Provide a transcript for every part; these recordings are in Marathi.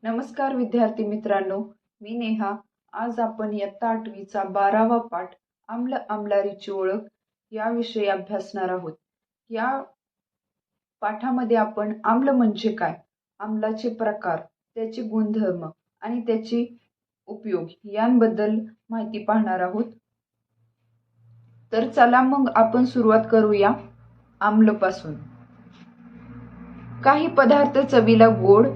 नमस्कार विद्यार्थी मित्रांनो, मी नेहा. आज आपण इयत्ता 8वीचा 12वा पाठ आम्ल आम्लारीची ओळख याविषयी अभ्यासणार आहोत. या पाठामध्ये आपण आम्ल म्हणजे काय, आम्लाचे प्रकार, त्याचे गुणधर्म आणि त्याचे उपयोग यांबद्दल माहिती पाहणार आहोत. तर चला मग आपण सुरुवात करूया आम्लपासून. काही पदार्थ चवीला गोड,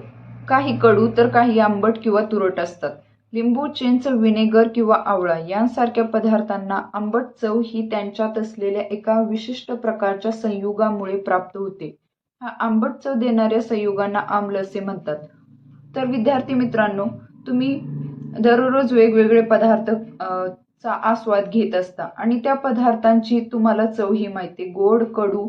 काही कडू तर काही आंबट किंवा तुरट असतात. लिंबू, चिंच, व्हिनेगर किंवा आवळा यांसारख्या पदार्थांना आंबट चव ही त्यांच्यात असलेल्या एका विशिष्ट प्रकारच्या संयुगामुळे प्राप्त होते. हा आंबट चव देणाऱ्या संयुगांना आम्ल असे म्हणतात. तर विद्यार्थी मित्रांनो, तुम्ही दररोज वेगवेगळे पदार्थ चा आस्वाद घेत असता आणि त्या पदार्थांची तुम्हाला चव ही माहिती, गोड, कडू,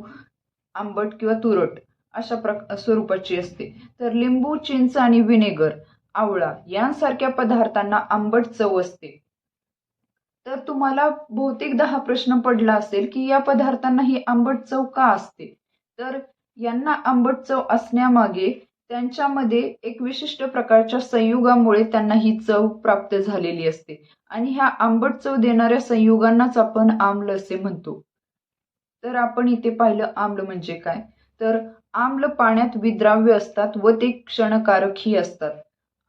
आंबट किंवा तुरट अशा स्वरूपाची असते. तर लिंबू, चिंच आणि व्हिनेगर, आवळा यांसारख्या पदार्थांना आंबट चव असते. तर तुम्हाला बहुतेकदा हा प्रश्न पडला असेल की या पदार्थांना ही आंबट चव का असते. तर यांना आंबट चव असण्यामागे त्यांच्यामध्ये एक विशिष्ट प्रकारच्या संयुगामुळे त्यांना ही चव प्राप्त झालेली असते आणि ह्या आंबट चव देणाऱ्या संयुगांनाच आपण आम्ल असे म्हणतो. तर आपण इथे पाहिलं आम्ल म्हणजे काय. तर आम्ल पाण्यात विद्राव्य असतात व ते क्षणकारकही असतात.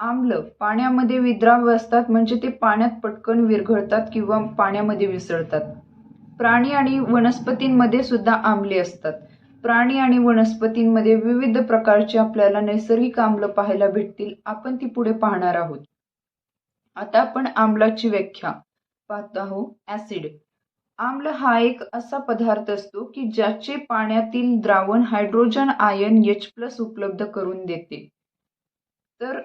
आम्ल पाण्यामध्ये विद्राव्य असतात म्हणजे ते पाण्यात पटकन विरघळतात किंवा पाण्यामध्ये मिसळतात. प्राणी आणि वनस्पतींमध्ये सुद्धा आम्ले असतात. प्राणी आणि वनस्पतींमध्ये विविध प्रकारचे आपल्याला नैसर्गिक आम्ल पाहायला भेटतील. आपण ती पुढे पाहणार आहोत. आता आपण आम्लाची व्याख्या पाहत आहोत. ऍसिड. आम्ल हा एक असा पदार्थ असतो की ज्याचे पाण्यातील द्रावण हायड्रोजन आयन H+ उपलब्ध करून देते. तर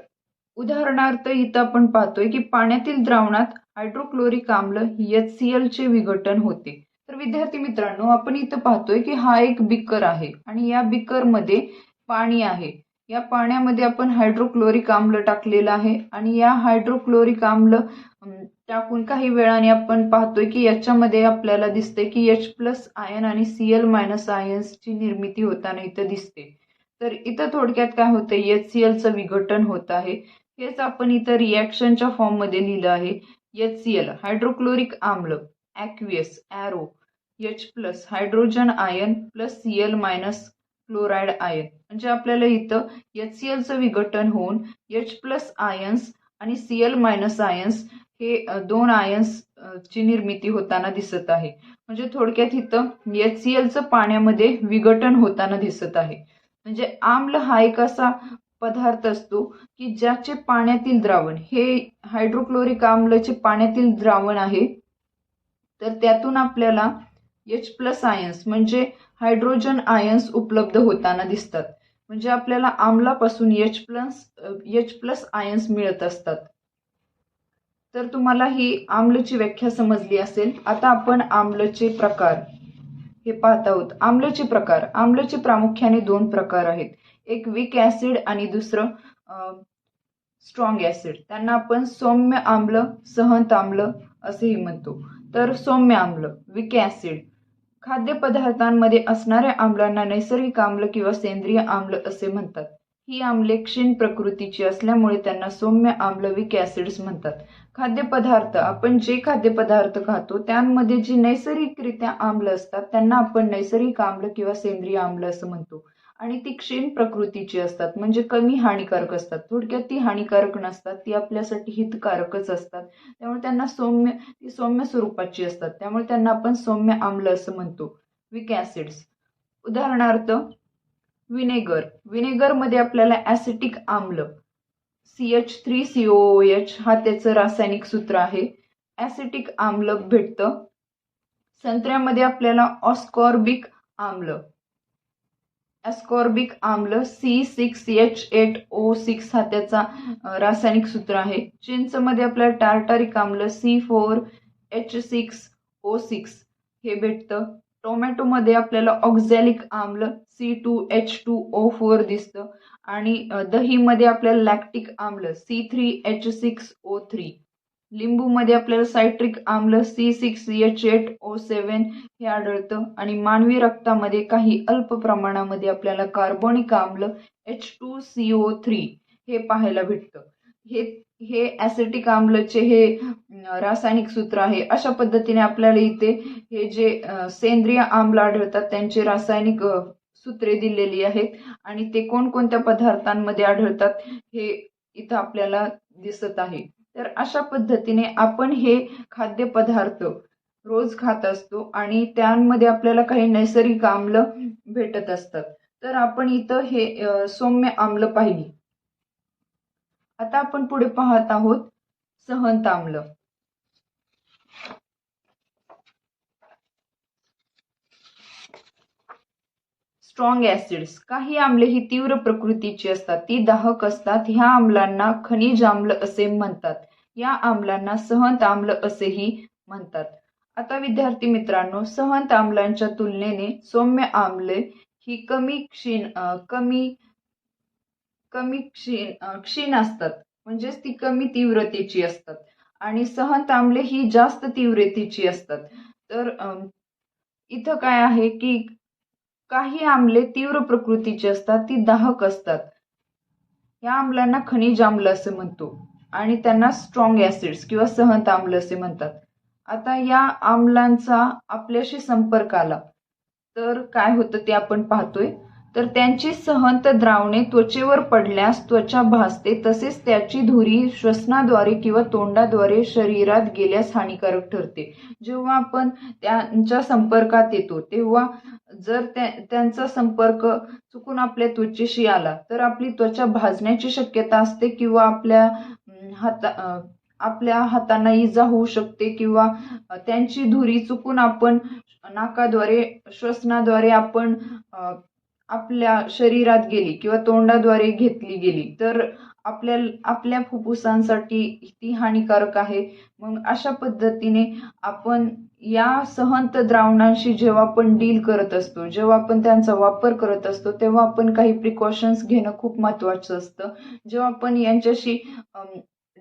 उदाहरणार्थ इथं आपण पाहतोय की पाण्यातील द्रावणात हायड्रोक्लोरिक आम्ल HCl चे विघटन होते. तर विद्यार्थी मित्रांनो, आपण इथं पाहतोय की हा एक बीकर आहे आणि या बीकर मध्ये पाणी आहे. या पाण्यामध्ये आपण हायड्रोक्लोरिक आम्ल टाकलेलं आहे आणि या हायड्रोक्लोरिक आम्ल टाकून काही वेळाने आपण पाहतोय की याच्यामध्ये आपल्याला दिसते की H+ आयन आणि Cl- आयन्सची निर्मिती होताना इथं दिसते. तर इथं थोडक्यात काय होतं, HCl चं विघटन होत आहे. हेच आपण इथं रिॲक्शनच्या फॉर्म मध्ये लिहिलं आहे. HCl हायड्रोक्लोरिक आम्ल, aqueous, arrow, H+ hydrogen ion plus Cl- chloride ion. म्हणजे आपल्याला इथं HCl चं विघटन होऊन H+ आयन्स आणि Cl- आयन्स हे दोन आयन्स ची निर्मिती होताना दिसत आहे. म्हणजे थोडक्यात इथं HCl चं पाण्यामध्ये विघटन होताना दिसत आहे. म्हणजे आम्ल हा एक असा पदार्थ असतो की ज्याचे पाण्यातील द्रावण हे हायड्रोक्लोरिक आम्लचे पाण्यातील द्रावण आहे. तर त्यातून आपल्याला H+ आयन्स म्हणजे हायड्रोजन आयन्स उपलब्ध होताना दिसतात. म्हणजे आपल्याला आम्लापासून H+ आयन्स मिळत असतात. तर तुम्हाला ही आम्लची व्याख्या समजली असेल. आता आपण आम्लचे प्रकार हे पाहत आहोत. आम्लचे प्रकार. आम्लचे प्रामुख्याने 2 प्रकार आहेत. एक वीक ऍसिड आणि दुसरं स्ट्रॉंग ऍसिड. त्यांना आपण सौम्य आम्ल, सहंत आम्ल असेही म्हणतो. तर सौम्य आम्ल, वीक ऍसिड. खाद्यपदार्थांमध्ये असणाऱ्या आम्लांना नैसर्गिक आम्ल किंवा सेंद्रिय आम्ल असे म्हणतात. ही आम्ले क्षीण प्रकृतीची असल्यामुळे त्यांना सौम्य आम्ल, वीक ऍसिड्स म्हणतात. खाद्यपदार्थ, आपण जे खाद्यपदार्थ खातो त्यांमध्ये जी नैसर्गिकरित्या आम्ल असतात त्यांना आपण नैसर्गिक आम्ल किंवा सेंद्रिय आम्ल असं म्हणतो. आणि ती क्षीण प्रकृतीची असतात म्हणजे कमी हानिकारक असतात. थोडक्यात ती हानिकारक नसतात, ती आपल्यासाठी हितकारकच असतात. त्यामुळे त्यांना सौम्य स्वरूपाची असतात. त्यामुळे त्यांना आपण सौम्य आम्ल असं म्हणतो. Weak acids. उदाहरणार्थ व्हिनेगर. व्हिनेगर मध्ये आपल्याला ऍसिटिक आम्ल CH3COOH हा त्याचं रासायनिक सूत्र आहे. ऍसिटिक आम्ल भेटतं. संत्र्यामध्ये आपल्याला ऑस्कॉर्बिक आम्ल C6H8O6 हा त्याचा रासायनिक सूत्र आहे. चिंचमध्ये आपल्याला टार्टारिक आम्ल C4H6O6 हे भेटतं. टोमॅटोमध्ये आपल्याला ऑक्झॅलिक आम्ल C2H2O4 दिसतं आणि दहीमध्ये आपल्याला लॅक्टिक आम्ल C3H6O3. लिंबूमध्ये आपल्याला सायट्रिक आम्ल C6H8O7 हे आढळतं आणि मानवी रक्तामध्ये काही अल्प प्रमाणामध्ये आपल्याला कार्बोनिक आम्ल H2CO3 हे पाहायला भेटतं. हे हे ॲसिटिक आम्लचे हे रासायनिक सूत्र आहे. अशा पद्धतीने आपल्याला इथे हे जे सेंद्रिय आम्ल आढळतात त्यांचे रासायनिक सूत्रे दिलेली आहेत आणि ते कोणकोणत्या पदार्थांमध्ये आढळतात हे इथं आपल्याला दिसत आहे. तर अशा पद्धतीने आपण हे खाद्यपदार्थ रोज खात असतो आणि त्यामध्ये आपल्याला काही नैसर्गिक आम्ल भेटत असतात. तर आपण इथं हे सौम्य आम्ल पाहिली. आता आपण पुढे पाहत आहोत सहंत आम्ल. Strong acids. काही आम्ले ही तीव्र प्रकृतीची असतात, ती दाहक असतात. ह्या आम्लांना खनिज आम्ल असे म्हणतात. या आम्लांना सहंत आम्ल असेही म्हणतात. आता विद्यार्थी मित्रांनो, सहंत आम्लांच्या तुलनेने सौम्य आम्ले ही कमी क्षीण असतात, म्हणजेच ती कमी तीव्रतेची असतात आणि सहंत आम्ले ही जास्त तीव्रतेची असतात. तर इथं काय आहे की काही आम्ले तीव्र प्रकृतीची असतात, ती दाहक असतात. या आम्लांना खनिज आम्ल असे म्हणतो आणि त्यांना स्ट्रॉंग ऍसिड्स किंवा सहंत आम्ल असे म्हणतात. आता या आम्लांचा आपल्याशी संपर्क आला तर काय होतं ते आपण पाहतोय. तर त्यांची सहंत द्रावणे त्वचेवर पडल्यास त्वचा भासते, तसेच त्याची धुरी श्वसनाद्वारे किंवा तोंडाद्वारे शरीरात गेल्यास हानिकारक ठरते. जेव्हा आपण त्यांच्या संपर्कात येतो तेव्हा जर त्यांचा संपर्क चुकून आपल्या त्वचेशी आला तर आपली त्वचा भाजण्याची शक्यता असते किंवा आपल्या हातांना इजा होऊ शकते किंवा त्यांची धुरी चुकून आपण नाकाद्वारे श्वसनाद्वारे आपण आपल्या शरीरात गेली किंवा तोंडाद्वारे घेतली गेली तर आपल्या फुफ्फुसांसाठी ती हानिकारक आहे. मग अशा पद्धतीने आपण या सहंत द्रावणांशी जेव्हा आपण डील करत असतो, जेव्हा आपण त्यांचा वापर करत असतो तेव्हा आपण काही प्रिकॉशन्स घेणं खूप महत्त्वाचं असतं. जेव्हा आपण यांच्याशी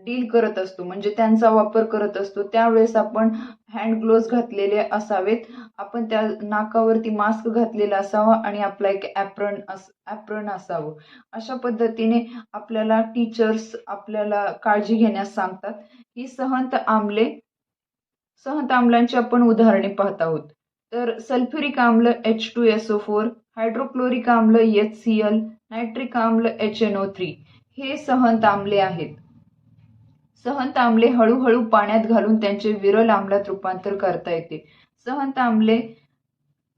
डील करत असतो म्हणजे त्यांचा वापर करत असतो त्यावेळेस आपण हँड ग्लोव्ज घातलेले असावेत, आपण त्या नाकावरती मास्क घातलेला असावा आणि आपला एक ॲप्रन असावं. अशा पद्धतीने आपल्याला टीचर्स आपल्याला काळजी घेण्यास सांगतात. ही सहंत आम्लांची आपण उदाहरणे पाहत आहोत. तर सल्फ्युरिक आम्ल H2SO4, हायड्रोक्लोरिक आम्ल HCl, नायट्रिक आम्ल HNO3 हे सहंत आम्ले आहेत. सहंत आम्ले हळूहळू पाण्यात घालून त्यांचे विरल आम्लात रूपांतर करता येते. सहंत आम्ले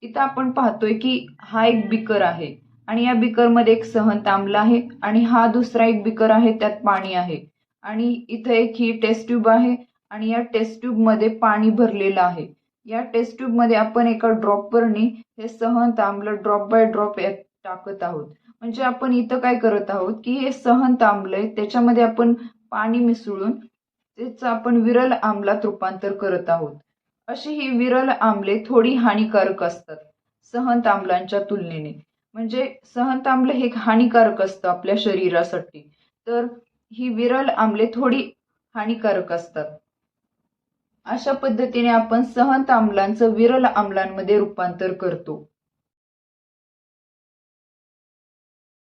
इथं आपण पाहतोय की हा एक बीकर आहे आणि या बीकरमध्ये एक सहंत आम्ल आहे आणि हा दुसरा एक बीकर आहे, त्यात पाणी आहे आणि इथं एक ही टेस्ट ट्यूब आहे आणि या टेस्ट ट्यूबमध्ये पाणी भरलेलं आहे. या टेस्ट ट्यूबमध्ये आपण एका ड्रॉपरने हे सहंत आम्ल ड्रॉप बाय ड्रॉप टाकत आहोत. म्हणजे आपण इथं काय करत आहोत की हे सहंत आम्ल आहे त्याच्यामध्ये आपण पाणी मिसळून त्याचं आपण विरल आम्लात रूपांतर करत आहोत. अशी ही विरल आम्ले थोडी हानिकारक असतात सहंत आम्लांच्या तुलनेने. म्हणजे सहंत आम्ल हे हानिकारक असतं आपल्या शरीरासाठी, तर ही विरल आम्ले थोडी हानिकारक असतात. अशा पद्धतीने आपण सहंत आम्लांचं विरल आम्लांमध्ये रूपांतर करतो.